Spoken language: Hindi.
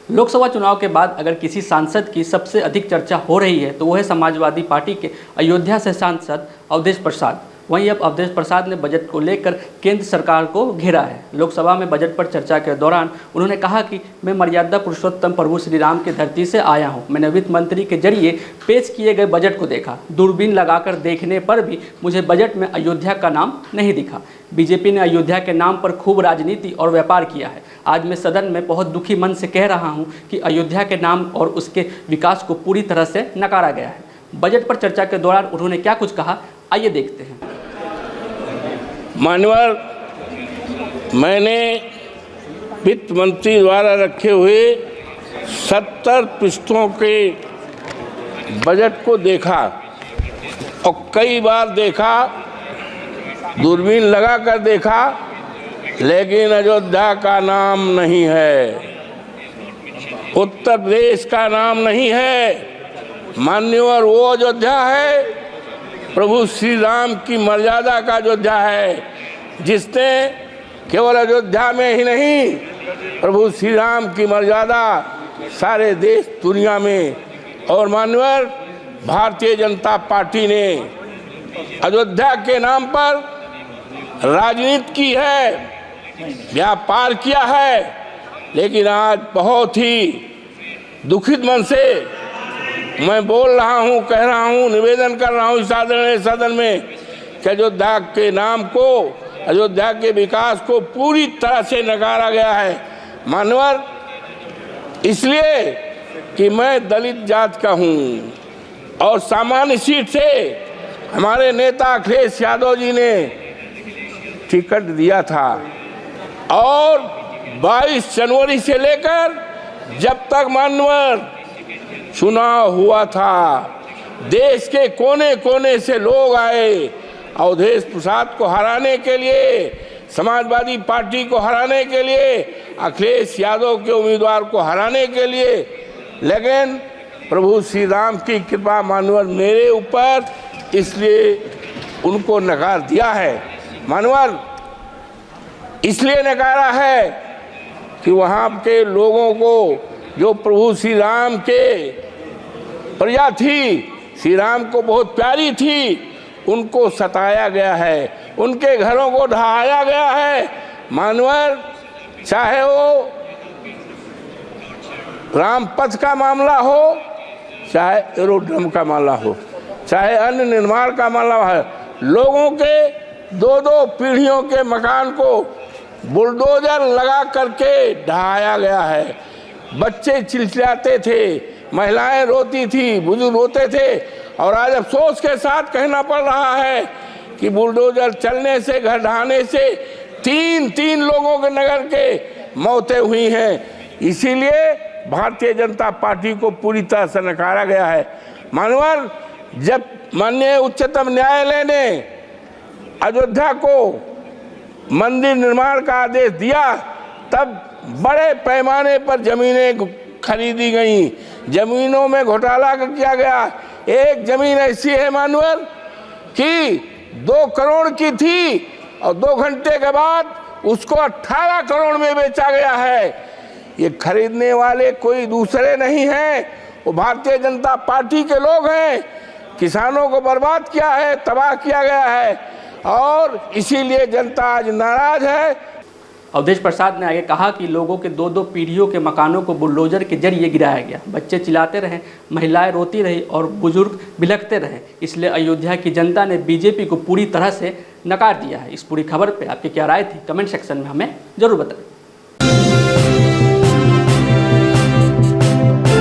लोकसभा चुनाव के बाद अगर किसी सांसद की सबसे अधिक चर्चा हो रही है तो वो है समाजवादी पार्टी के अयोध्या से सांसद अवधेश प्रसाद। वहीं अब अवधेश प्रसाद ने बजट को लेकर केंद्र सरकार को घेरा है। लोकसभा में बजट पर चर्चा के दौरान उन्होंने कहा कि मैं मर्यादा पुरुषोत्तम प्रभु श्री राम की धरती से आया हूं। मैंने वित्त मंत्री के जरिए पेश किए गए बजट को देखा। दूरबीन लगाकर देखने पर भी मुझे बजट में अयोध्या का नाम नहीं दिखा। बीजेपी ने अयोध्या के नाम पर खूब राजनीति और व्यापार किया है। आज मैं सदन में बहुत दुखी मन से कह रहा हूं कि अयोध्या के नाम और उसके विकास को पूरी तरह से नकारा गया है। बजट पर चर्चा के दौरान उन्होंने क्या कुछ कहा, आइए देखते हैं। मान्यवर, मैंने वित्त मंत्री द्वारा रखे हुए 70 पृष्ठों के बजट को देखा और कई बार देखा, दूरबीन लगा कर देखा, लेकिन अयोध्या का नाम नहीं है, उत्तर प्रदेश का नाम नहीं है। मान्यवर, वो अयोध्या है प्रभु श्री राम की मर्यादा का अयोध्या है, जिसने केवल अयोध्या में ही नहीं प्रभु श्री राम की मर्यादा सारे देश दुनिया में। और मान्यवर, भारतीय जनता पार्टी ने अयोध्या के नाम पर राजनीति की है, व्यापार किया है, लेकिन आज बहुत ही दुखित मन से मैं बोल रहा हूँ, कह रहा हूँ, निवेदन कर रहा हूँ इस सदन में कि अयोध्या के नाम को, अयोध्या के विकास को पूरी तरह से नकारा गया है। मान्यवर, इसलिए कि मैं दलित जात का हूँ और सामान्य सीट से हमारे नेता अखिलेश यादव जी ने टिकट दिया था और 22 जनवरी से लेकर जब तक मान्यवर चुनाव हुआ था, देश के कोने कोने से लोग आए अवधेश प्रसाद को हराने के लिए, समाजवादी पार्टी को हराने के लिए, अखिलेश यादव के उम्मीदवार को हराने के लिए। लेकिन प्रभु श्री राम की कृपा मान्यवर मेरे ऊपर, इसलिए उनको नकार दिया है। मान्यवर, इसलिए नकारा है कि वहाँ के लोगों को, जो प्रभु श्री राम के प्रजा थी, श्री राम को बहुत प्यारी थी, उनको सताया गया है, उनके घरों को ढहाया गया है। मान्यवर, चाहे वो रामपथ का मामला हो, चाहे एरोड्रम का मामला हो, चाहे अन्य निर्माण का मामला है, लोगों के 2-2 पीढ़ियों के मकान को बुलडोजर लगा करके ढहाया गया है। बच्चे चिल्लाते थे, महिलाएं रोती थी, बुजुर्ग रोते थे, और आज अफसोस के साथ कहना पड़ रहा है कि बुलडोजर चलने से, घर ढहाने से 3 लोगों के नगर के मौतें हुई हैं। इसीलिए भारतीय जनता पार्टी को पूरी तरह से नकारा गया है। मान्यवर, जब माननीय उच्चतम न्यायालय ने अयोध्या को मंदिर निर्माण का आदेश दिया, तब बड़े पैमाने पर जमीनें खरीदी गई, जमीनों में घोटाला किया गया। एक जमीन ऐसी है मान्यवर कि 2 करोड़ की थी और 2 घंटे के बाद उसको 18 करोड़ में बेचा गया है। ये खरीदने वाले कोई दूसरे नहीं हैं, वो भारतीय जनता पार्टी के लोग हैं। किसानों को बर्बाद किया है, तबाह किया गया है, और इसीलिए जनता आज नाराज है। अवधेश प्रसाद ने आगे कहा कि लोगों के 2-2 पीढ़ियों के मकानों को बुलडोजर के जरिए गिराया गया, बच्चे चिल्लाते रहे, महिलाएं रोती रही और बुजुर्ग बिलखते रहे। इसलिए अयोध्या की जनता ने बीजेपी को पूरी तरह से नकार दिया है। इस पूरी खबर पे आपकी क्या राय थी, कमेंट सेक्शन में हमें जरूर बताएं।